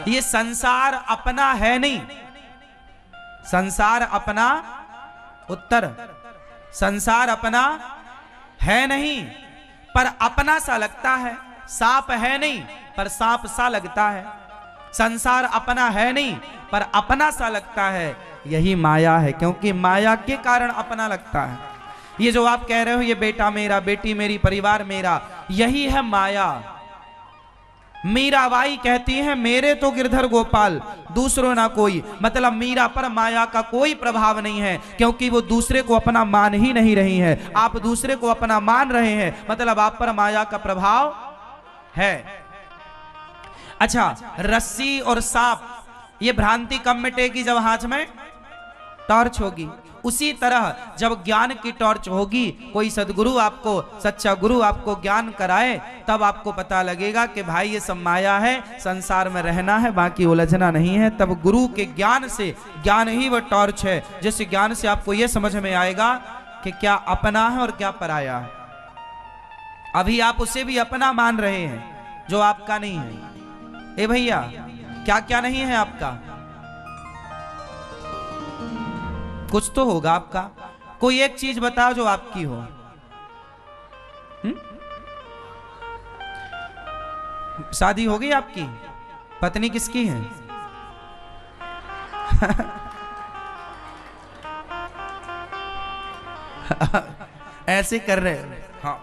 ये संसार अपना है नहीं। संसार अपना, उत्तर, संसार अपना है नहीं पर अपना सा लगता है। सांप है नहीं पर सांप सा लगता है। संसार अपना है नहीं पर अपना सा लगता है। यही माया है, क्योंकि माया के कारण अपना लगता है। ये जो आप कह रहे हो ये बेटा मेरा, बेटी मेरी, परिवार मेरा, यही है माया। मीराबाई कहती है मेरे तो गिरधर गोपाल, दूसरों ना कोई। मतलब मीरा पर माया का कोई प्रभाव नहीं है, क्योंकि वो दूसरे को अपना मान ही नहीं रही है। आप दूसरे को अपना मान रहे हैं, मतलब आप पर माया का प्रभाव है। अच्छा, रस्सी और सांप, ये भ्रांति कब मिटेगी? जब हाथ में टॉर्च होगी। उसी तरह जब ज्ञान की टॉर्च होगी, कोई सदगुरु आपको, सच्चा गुरु आपको ज्ञान कराए, तब आपको पता लगेगा कि भाई ये सब माया है, संसार में रहना है, बाकी उलझना नहीं है। तब गुरु के ज्ञान से, ज्ञान ही वह टॉर्च है जिस ज्ञान से आपको यह समझ में आएगा कि क्या अपना है और क्या पराया है। अभी आप उसे भी अपना मान रहे हैं जो आपका नहीं है। ए भैया, क्या क्या नहीं है आपका? कुछ तो होगा आपका। कोई एक चीज बताओ जो आपकी हो। शादी हो गई आपकी? पत्नी किसकी है? ऐसे कर रहे हो? हाँ।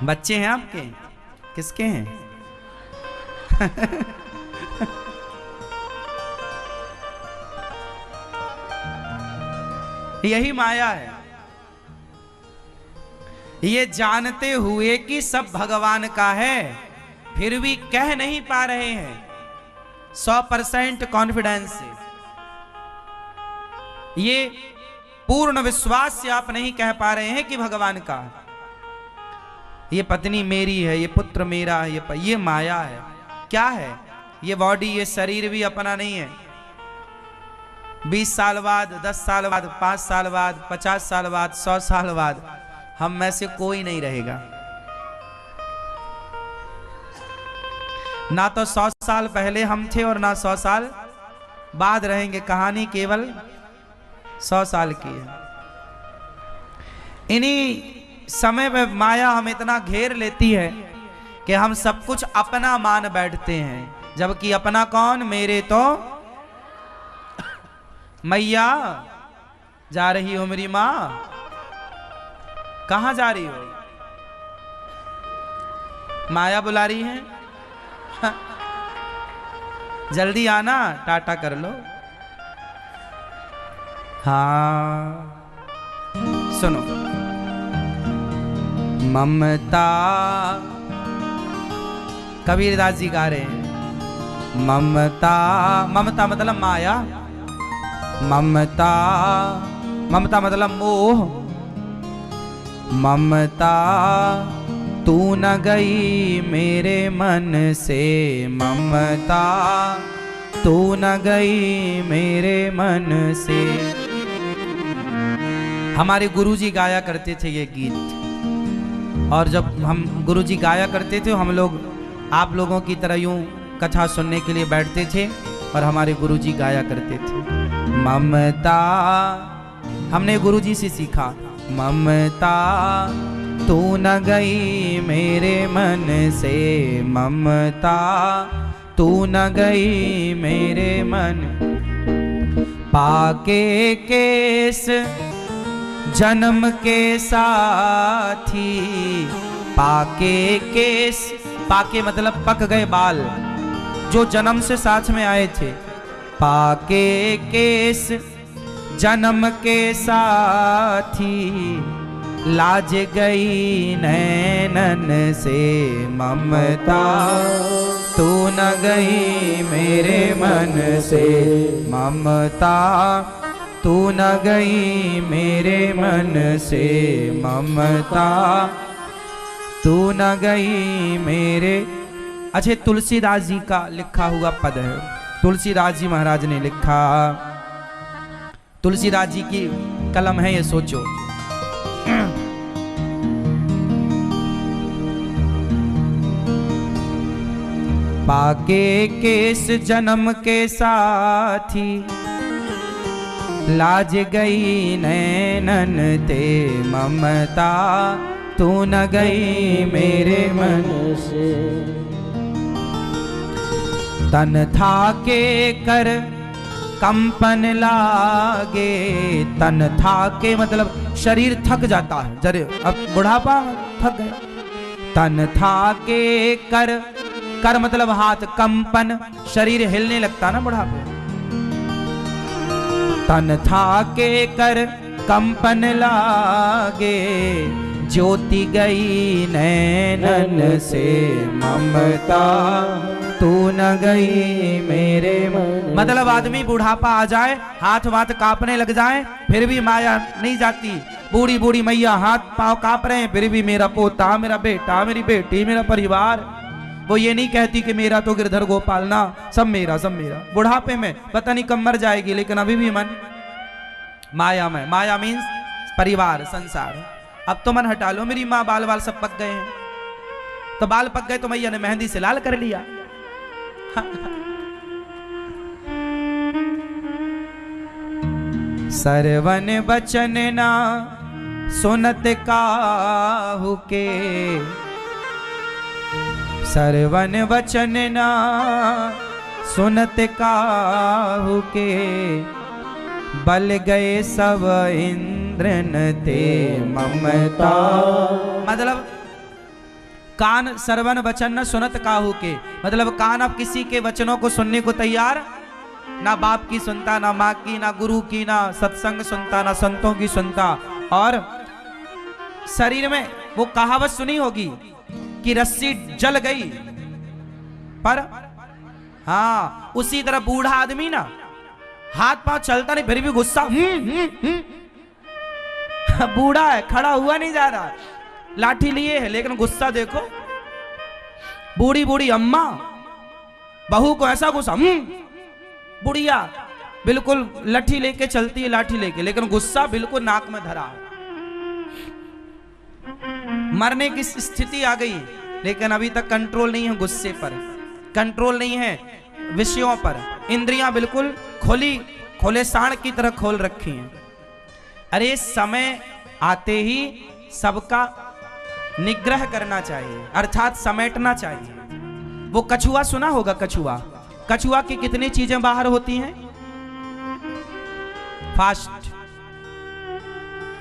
बच्चे हैं आपके? किसके हैं? यही माया है। ये जानते हुए कि सब भगवान का है, फिर भी कह नहीं पा रहे हैं 100% कॉन्फिडेंस से। ये पूर्ण विश्वास से आप नहीं कह पा रहे हैं कि भगवान का है। ये पत्नी मेरी है, ये पुत्र मेरा है, ये माया है। क्या है ये? बॉडी, ये शरीर भी अपना नहीं है। 20 साल बाद, 10 साल बाद, 5 साल बाद, 50 साल बाद, 100 साल बाद हम में से कोई नहीं रहेगा। ना तो 100 साल पहले हम थे और ना 100 साल बाद रहेंगे। कहानी केवल 100 साल की है। इन्हीं समय में माया हम इतना घेर लेती है कि हम सब कुछ अपना मान बैठते हैं, जबकि अपना कौन? मेरे तो मैया। जा रही हो मेरी माँ? कहां जा रही हो? माया बुला रही है? जल्दी आना, टाटा कर लो। हाँ, सुनो। ममता, कबीरदास जी गा रहे हैं। ममता, ममता मतलब माया। ममता, ममता मतलब मोह। ममता तू न गई मेरे मन से, ममता तू न गई मेरे मन से। हमारे गुरुजी गाया करते थे ये गीत, और जब हम गुरुजी गाया करते थे, हम लोग आप लोगों की तरह यूं कथा सुनने के लिए बैठते थे और हमारे गुरुजी गाया करते थे। ममता, हमने गुरुजी से सीखा। ममता तू न गई मेरे मन से, ममता तू न गई मेरे मन। पाके केस जन्म के साथी, पाके केस, पाके मतलब पक गए बाल, जो जन्म से साथ में आए थे। पाके केस जन्म के साथी, लाज गई नैनन से, ममता तू न गई मेरे मन से, ममता तू न गई मेरे मन से, ममता तू न गई मेरे। अच्छे, तुलसीदास जी का लिखा हुआ पद है। तुलसीदास जी महाराज ने लिखा, तुलसीदास जी की कलम है ये, सोचो। पाके केस जन्म के साथी, लाज गई नैनन ते ममता, तू न गई मेरे मन से। तन था के कर कंपन लागे, तन था के मतलब शरीर थक जाता है, जरे अब बुढ़ापा थक गया। तन था के कर, कर मतलब हाथ, कंपन शरीर हिलने लगता ना बुढ़ापे। तन था के कर कंपन लागे, ज्योति गई नैनन से ममता, तू न गई मेरे मन। मतलब आदमी बुढ़ापा आ जाए, हाथ वाथ कांपने लग जाए, फिर भी माया नहीं जाती। बूढ़ी बूढ़ी मैया हाथ पांव कांप रहे हैं, फिर भी मेरा पोता, मेरा बेटा, मेरी बेटी, मेरा परिवार। वो ये नहीं कहती कि मेरा तो गिरधर गोपाल ना, सब मेरा सब मेरा। बुढ़ापे में पता नहीं कब मर जाएगी, लेकिन अभी भी मन माया में। माया मीन्स परिवार, संसार। अब तो मन हटा लो, मेरी माँ बाल बाल सब पक गए हैं, तो बाल पक गए तो मैया ने मेहंदी से लाल कर लिया। सरवन बचन ना सुनत काहू के, सरवन बचन ना सुनत काहू के, बल गए सब इंद्रन ते ममता। मतलब कान सरवन वचन न सुनत काहू के, मतलब कान अब किसी के वचनों को सुनने को तैयार, ना बाप की सुनता, ना माँ की, ना गुरु की, ना सत्संग सुनता, ना संतों की सुनता। और शरीर में वो कहावत सुनी होगी कि रस्सी जल गई, पर हाँ उसी तरह बूढ़ा आदमी ना हाथ पांव चलता नहीं, फिर भी गुस्सा, बूढ़ा है, खड़ा हुआ नहीं जा रहा, लाठी लिए है, लेकिन गुस्सा देखो। बूढ़ी बूढ़ी अम्मा बहू को ऐसा गुस्सा, बुढ़िया बिल्कुल लाठी लेके चलती है, लाठी लेके, लेकिन गुस्सा बिल्कुल नाक में धरा है। मरने की स्थिति आ गई, लेकिन अभी तक कंट्रोल नहीं है गुस्से पर, कंट्रोल नहीं है विषयों पर। इंद्रियां बिल्कुल खोली, खोले सांड की तरह खोल रखी हैं। अरे समय आते ही सबका निग्रह करना चाहिए, अर्थात समेटना चाहिए। वो कछुआ सुना होगा, कछुआ, कछुआ की कितनी चीजें बाहर होती हैं? फास्ट,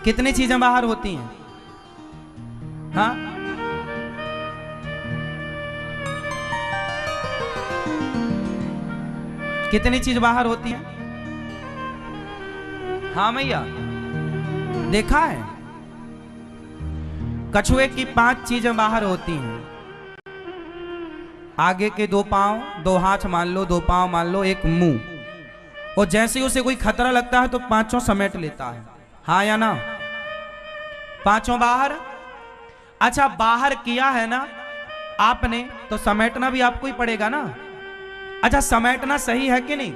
कितनी चीजें बाहर होती हैं? हाँ, कितनी चीज बाहर होती है? हाँ मैया, देखा है? कछुए की 5 चीजें बाहर होती हैं। आगे के 2 पांव, 2 हाथ मान लो, 2 पांव मान लो, एक मुंह। और जैसे ही उसे कोई खतरा लगता है तो 5 समेट लेता है। हाँ या ना? 5 बाहर। अच्छा, बाहर किया है ना आपने, तो समेटना भी आपको ही पड़ेगा ना। अच्छा, समेटना सही है कि नहीं?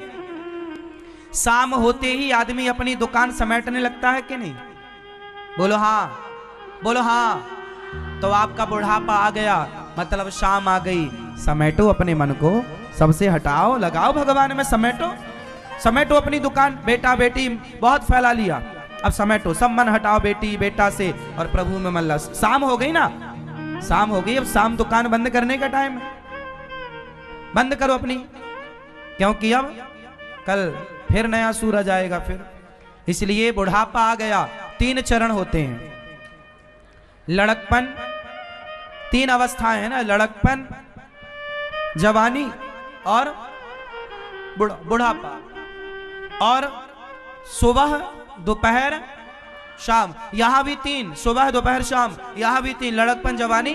शाम होते ही आदमी अपनी दुकान समेटने लगता है कि नहीं? बोलो हाँ, बोलो हाँ। तो आपका बुढ़ापा आ गया, मतलब शाम आ गई। समेटो अपने मन को, सबसे हटाओ, लगाओ भगवान में, समेटो, समेटो अपनी दुकान। बेटा बेटी बहुत फैला लिया, अब समेटो, सब मन हटाओ बेटी बेटा से और प्रभु में मन लग। शाम हो गई ना, शाम हो गई, अब शाम दुकान बंद करने का टाइम है, बंद करो अपनी, क्योंकि अब कल फिर नया सूरज आएगा फिर। इसलिए बुढ़ापा आ गया। 3 चरण होते हैं। लड़कपन, 3 अवस्थाएं हैं ना, लड़कपन, जवानी और बुढ़ापा। और सुबह दोपहर शाम, यहां भी 3, सुबह दोपहर शाम, यहां भी 3, लड़कपन जवानी।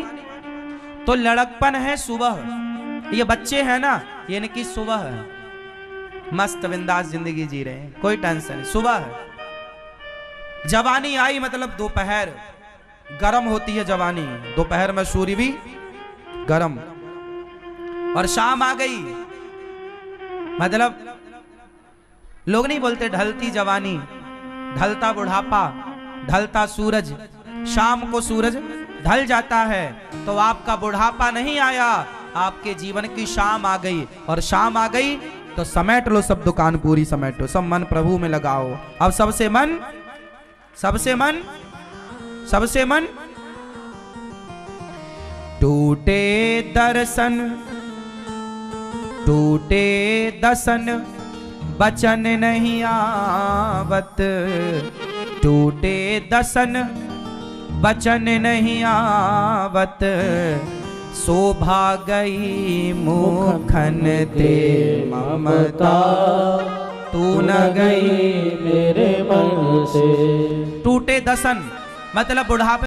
तो लड़कपन है सुबह, ये बच्चे हैं ना, यानी कि सुबह है, मस्त बिंदास जिंदगी जी रहे हैं, कोई टेंशन नहीं, सुबह है। जवानी आई मतलब दोपहर, गरम होती है जवानी, दोपहर में सूर्य भी गरम। और शाम आ गई, मतलब लोग नहीं बोलते ढलती जवानी, ढलता बुढ़ापा, ढलता सूरज। शाम को सूरज ढल जाता है, तो आपका बुढ़ापा नहीं आया, आपके जीवन की शाम आ गई, और शाम आ गई तो समेट लो सब दुकान पूरी समेटो, सब मन प्रभु में लगाओ। अब सबसे मन टूटे दर्शन टूटे दसन बचन नहीं आवत, टूटे दसन बचन नहीं आवत, शोभा गई मुखन ते ममता, तू न गई मेरे मन से। टूटे दसन मतलब बुढ़ापे